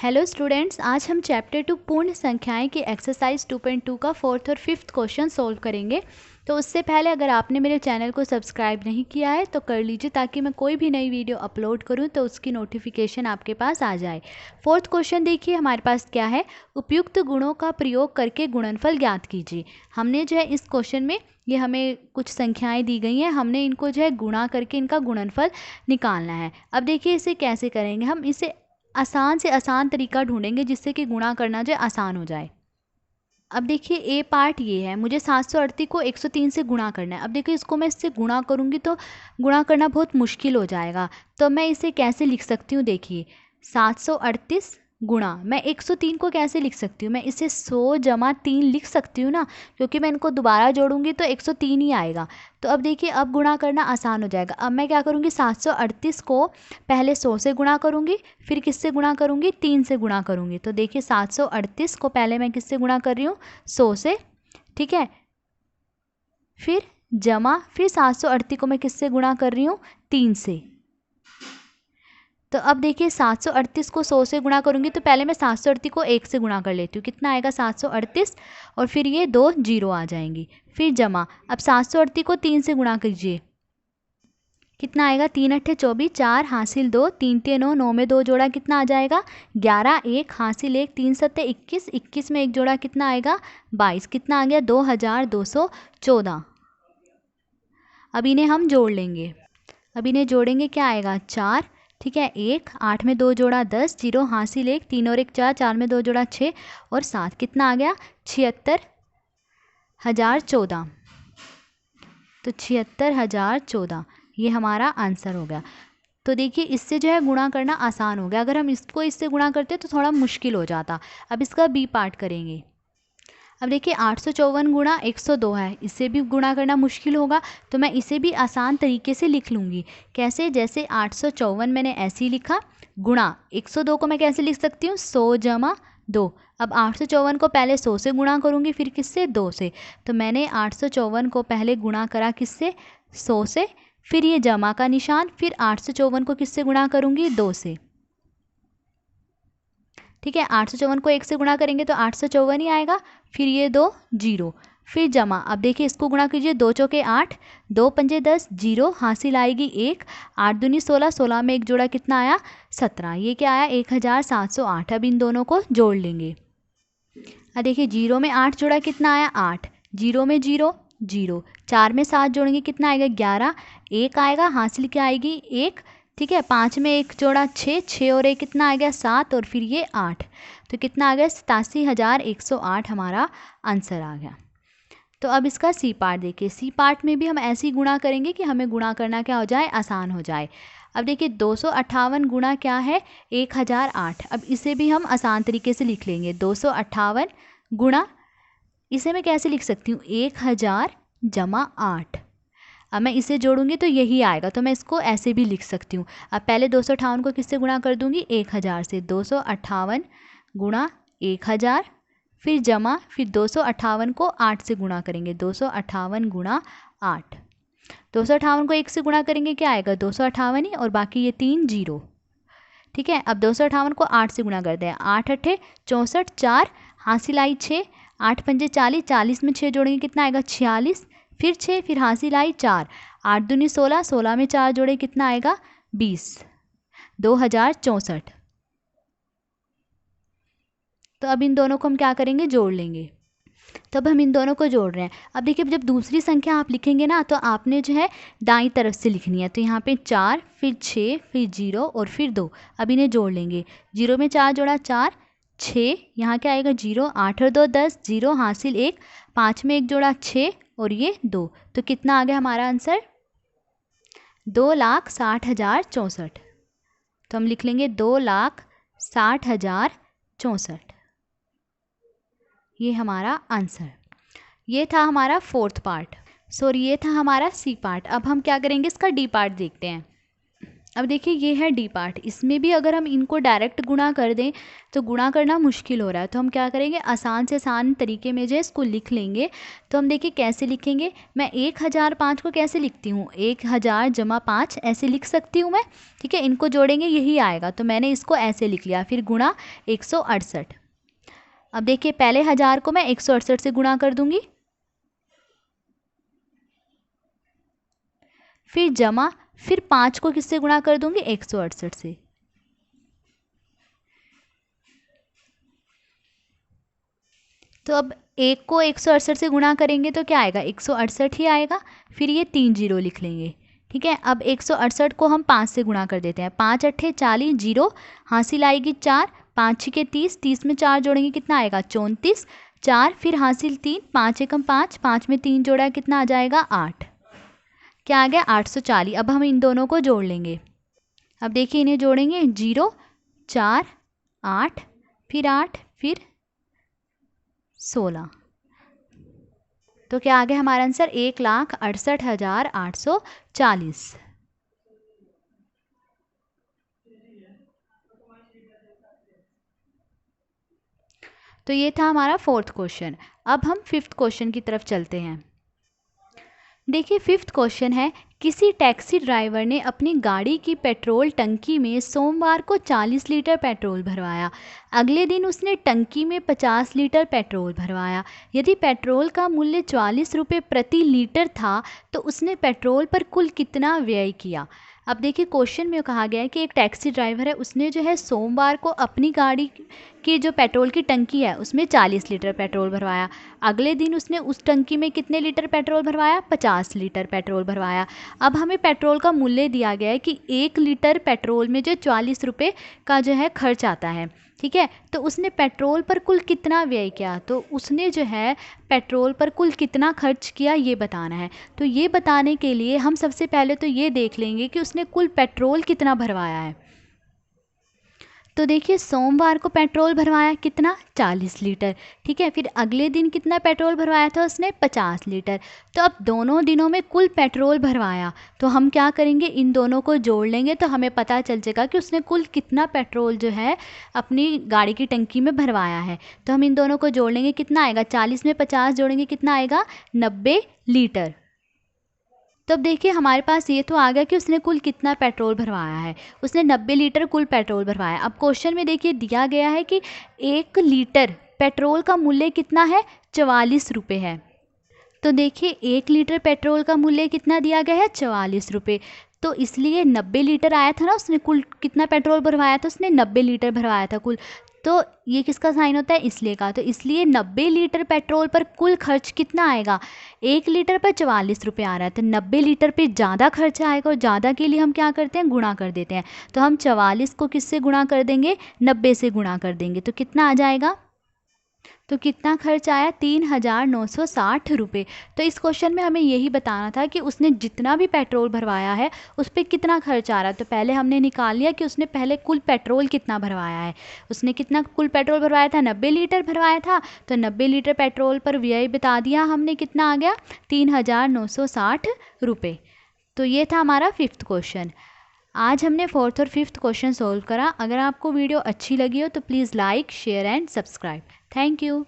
Hello students, आज हम chapter 2 पूर्ण संख्याएं की एक्सरसाइज 2.2 का 4th और 5th क्वेश्चन सॉल्व करेंगे। तो उससे पहले अगर आपने मेरे चैनल को सब्सक्राइब नहीं किया है तो कर लीजिए, ताकि मैं कोई भी नई वीडियो अपलोड करूं तो उसकी नोटिफिकेशन आपके पास आ जाए। 4th क्वेश्चन देखिए हमारे पास क्या है। उपयुक्त गुणों का प्रयोग करके गुणनफल ज्ञात कीजिए। हमने जो है इस क्वेश्चन में ये हमें कुछ संख्याएं दी गई हैं, हमने इनको जो है गुणा करके इनका गुणनफल निकालना है। अब देखिए इसे कैसे करेंगे। हम इसे आसान से आसान तरीका ढूंढेंगे जिससे कि गुणा करना जो आसान हो जाए। अब देखिए ए पार्ट ये है, मुझे 738 को 103 से गुणा करना है। अब देखिए इसको मैं इससे गुणा करूँगी तो गुणा करना बहुत मुश्किल हो जाएगा। तो मैं इसे कैसे लिख सकती हूँ, देखिए 738 गुणा, मैं 103 को कैसे लिख सकती हूँ, मैं इसे 100 जमा 3 लिख सकती हूँ ना, क्योंकि मैं इनको दोबारा जोड़ूंगी तो 103 ही आएगा। तो अब देखिए अब गुणा करना आसान हो जाएगा। अब मैं क्या करूँगी, 738 को पहले 100 से गुणा करूँगी, फिर किससे गुणा करूँगी, 3 से गुणा करूँगी। तो देखिए 738 को पहले मैं किससे गुणा कर रही हूँ, 100 से, ठीक है, फिर जमा, फिर 738 को मैं किससे गुणा कर रही हूँ, 3 से। तो अब देखिए 738 को 100 से गुणा करूँगी तो पहले मैं 738 को 1 से गुणा कर लेती हूँ। कितना आएगा 738, और फिर ये 2 जीरो आ जाएंगी, फिर जमा। अब 738 को 3 से गुणा कीजिए, कितना आएगा, 3 अट्ठे 24, 4 हासिल 2, 3 ते 9, 9 में 2 जोड़ा कितना आ जाएगा 11, 1 हासिल 1, 3 सत्ते 21, 21 में 1 जोड़ा कितना आएगा 22, कितना आ गया 2214। अब इन्हें हम जोड़ लेंगे। अब इन्हें जोड़ेंगे, क्या आएगा 4, ठीक है, 1, 8 में 2 जोड़ा 10, 0 हासिल 1, 3 और 1 4, 4 में 2 जोड़ा 6 और 7, कितना आ गया 76,014। तो 76,014 ये हमारा आंसर हो गया। तो देखिए इससे जो है गुणा करना आसान हो गया। अगर हम इसको इससे गुणा करते तो थोड़ा मुश्किल हो जाता। अब इसका बी पार्ट करेंगे। अब देखिए 854 गुणा 102 है, इससे भी गुणा करना मुश्किल होगा, तो मैं इसे भी आसान तरीके से लिख लूँगी। कैसे, जैसे 854 मैंने ऐसे ही लिखा, गुणा 102 को मैं कैसे लिख सकती हूँ, 100 जमा 2। अब 854 को पहले 100 से गुणा करूँगी, फिर किससे, 2 से। तो मैंने 854 को पहले गुणा करा किससे, 100 से, फिर ये जमा का निशान, फिर 854 को किससे गुणा करूँगी, 2 से, ठीक है। 854 को 1 से गुणा करेंगे तो 854 ही आएगा, फिर ये 2 जीरो, फिर जमा। अब देखिए इसको गुणा कीजिए, 2 चौके 8, 2 पंजे 10, जीरो हासिल आएगी 1, 8 दूनी 16, 16 में 1 जोड़ा कितना आया 17, ये क्या आया 1708। अब इन दोनों को जोड़ लेंगे। अब देखिए 0 में 8 जोड़ा कितना आया 8, 0 में 0 0, 4 में 7 जोड़ेंगे कितना आएगा 11, 1 आएगा, हासिल क्या आएगी 1, ठीक है, 5 में 1 जोड़ा 6, 6 और 1 कितना आ गया 7, और फिर ये 8, तो कितना आ गया 87,108 हमारा आंसर आ गया। तो अब इसका सी पार्ट देखिए। सी पार्ट में भी हम ऐसे ही गुणा करेंगे कि हमें गुणा करना क्या हो जाए, आसान हो जाए। अब देखिए 258 गुणा क्या है 1008। अब इसे भी हम आसान तरीके से लिख लेंगे। 258 गुणा, इसे मैं कैसे लिख सकती हूँ, 1000 जमा 8। अब मैं इसे जोड़ूंगी तो यही आएगा, तो मैं इसको ऐसे भी लिख सकती हूँ। अब पहले 258 को किससे गुणा कर दूंगी, 1000 से। 258 गुणा 1000, फिर जमा, फिर 258 को 8 से गुणा करेंगे, 258 गुणा 8। 258 को 1 से गुणा करेंगे, क्या आएगा 258 ही, और बाकी ये 3 जीरो, ठीक है। अब 258 को 8 से गुणा करते हैं, 8 अट्ठे 64, 4 हासिल आई 6, 8 पंजे 40, 40 में 6 जोड़ेंगे कितना आएगा 46, फिर 6, फिर हासिल आई 4, 8 दूनी 16, 16 में 4 जोड़े कितना आएगा 20, 2064। तो अब इन दोनों को हम क्या करेंगे, जोड़ लेंगे। तो अब हम इन दोनों को जोड़ रहे हैं। अब देखिए जब दूसरी संख्या आप लिखेंगे ना, तो आपने जो है दाईं तरफ से लिखनी है। तो यहाँ पे 4, फिर 6, फिर 0 और फिर 2। अब इन्हें जोड़ लेंगे। 0 में 4 जोड़ा 4, 6, यहाँ क्या आएगा 0, 8 और 2 10, 0 हासिल 1, 5 में 1 जोड़ा 6 और ये 2। तो कितना आ गया हमारा आंसर 2,60,064। तो हम लिख लेंगे 2,60,064, ये हमारा आंसर। ये था हमारा 4th पार्ट, सॉरी ये था हमारा सी पार्ट। अब हम क्या करेंगे, इसका डी पार्ट देखते हैं। अब देखिए ये है डी पार्ट, इसमें भी अगर हम इनको डायरेक्ट गुणा कर दें तो गुणा करना मुश्किल हो रहा है, तो हम क्या करेंगे, आसान से आसान तरीके में जो है इसको लिख लेंगे। तो हम देखिए कैसे लिखेंगे, मैं 1005 को कैसे लिखती हूँ, 1000 जमा 5 ऐसे लिख सकती हूँ मैं, ठीक है। इनको जोड़ेंगे यही आएगा, तो मैंने इसको ऐसे लिख लिया, फिर गुणा 168। अब देखिए पहले 1000 को मैं 168 से गुणा कर दूंगी, फिर जमा, फिर 5 को किससे गुणा कर दूंगी, 168 से। तो अब 1 को 168 से गुणा करेंगे तो क्या आएगा, 168 ही आएगा, फिर ये 3 जीरो लिख लेंगे, ठीक है। अब 168 को हम 5 से गुणा कर देते हैं, 5 अट्ठे 40, जीरो हासिल आएगी 4, 5 छिके 30, 30 में 4 जोड़ेंगे कितना आएगा, 34, 4 फिर हासिल 3, 5 एकम 5, 5 में 3 जोड़ा कितना आ जाएगा, 8। क्या आ गया, 840। अब हम इन दोनों को जोड़ लेंगे, अब देखिए इन्हें जोड़ेंगे, 0 4 8 फिर 8 फिर 16, तो क्या आ गया हमारा आंसर, 1,68,840। तो ये था हमारा 4th क्वेश्चन। अब हम 5th क्वेश्चन की तरफ चलते हैं। देखिए 5th क्वेश्चन है, किसी टैक्सी ड्राइवर ने अपनी गाड़ी की पेट्रोल टंकी में सोमवार को 40 लीटर पेट्रोल भरवाया। अगले दिन उसने टंकी में 50 लीटर पेट्रोल भरवाया। यदि पेट्रोल का मूल्य 40 रुपये प्रति लीटर था तो उसने पेट्रोल पर कुल कितना व्यय किया। अब देखिए क्वेश्चन में कहा गया है कि एक टैक्सी ड्राइवर है, उसने जो है सोमवार को अपनी गाड़ी की जो पेट्रोल की टंकी है उसमें 40 लीटर पेट्रोल भरवाया। अगले दिन उसने उस टंकी में कितने लीटर पेट्रोल भरवाया, 50 लीटर पेट्रोल भरवाया। अब हमें पेट्रोल का मूल्य दिया गया है कि 1 लीटर पेट्रोल में जो 40 रुपये का जो है खर्च आता है, ठीक है। तो उसने पेट्रोल पर कुल कितना व्यय किया, तो उसने जो है पेट्रोल पर कुल कितना खर्च किया ये बताना है। तो ये बताने के लिए हम सबसे पहले तो ये देख लेंगे कि उसने कुल पेट्रोल कितना भरवाया है। तो देखिए सोमवार को पेट्रोल भरवाया कितना, 40 लीटर, ठीक है। फिर अगले दिन कितना पेट्रोल भरवाया था उसने, 50 लीटर। तो अब दोनों दिनों में कुल पेट्रोल भरवाया, तो हम क्या करेंगे, इन दोनों को जोड़ लेंगे तो हमें पता चल जाएगा कि उसने कुल कितना पेट्रोल जो है अपनी गाड़ी की टंकी में भरवाया है। तो हम इन दोनों को जोड़ लेंगे, कितना आएगा, 40 में 50 जोड़ेंगे कितना आएगा, 90 लीटर। तो अब देखिए हमारे पास ये तो आ गया कि उसने कुल कितना पेट्रोल भरवाया है, उसने 90 लीटर कुल पेट्रोल भरवाया। अब क्वेश्चन में देखिए दिया गया है कि 1 लीटर पेट्रोल का मूल्य कितना है, 44 रुपये है। तो देखिए 1 लीटर पेट्रोल का मूल्य कितना दिया गया है, 44 रुपये। तो इसलिए 90 लीटर आया था ना, उसने कुल कितना पेट्रोल भरवाया था, उसने 90 लीटर भरवाया था कुल। तो ये किसका साइन होता है, इसलिए का। तो इसलिए 90 लीटर पेट्रोल पर कुल खर्च कितना आएगा, 1 लीटर पर 44 रुपये आ रहा है, तो 90 लीटर पे ज़्यादा खर्चा आएगा, और ज़्यादा के लिए हम क्या करते हैं, गुणा कर देते हैं। तो हम 44 को किससे गुणा कर देंगे, 90 से गुणा कर देंगे, तो कितना आ जाएगा, तो कितना खर्च आया, 3,960 रुपये। तो इस क्वेश्चन में हमें यही बताना था कि उसने जितना भी पेट्रोल भरवाया है उस पर कितना खर्च आ रहा है। तो पहले हमने निकाल लिया कि उसने पहले कुल पेट्रोल कितना भरवाया है। उसने कितना कुल पेट्रोल भरवाया था, 90 लीटर भरवाया था, तो 90 लीटर पेट्रोल पर व्यय बता दिया हमने, कितना आ गया, 3,960 रुपये। तो ये था हमारा 5th क्वेश्चन। आज हमने 4th और 5th क्वेश्चन सोल्व करा। अगर आपको वीडियो अच्छी लगी हो तो please like, share and subscribe. Thank you.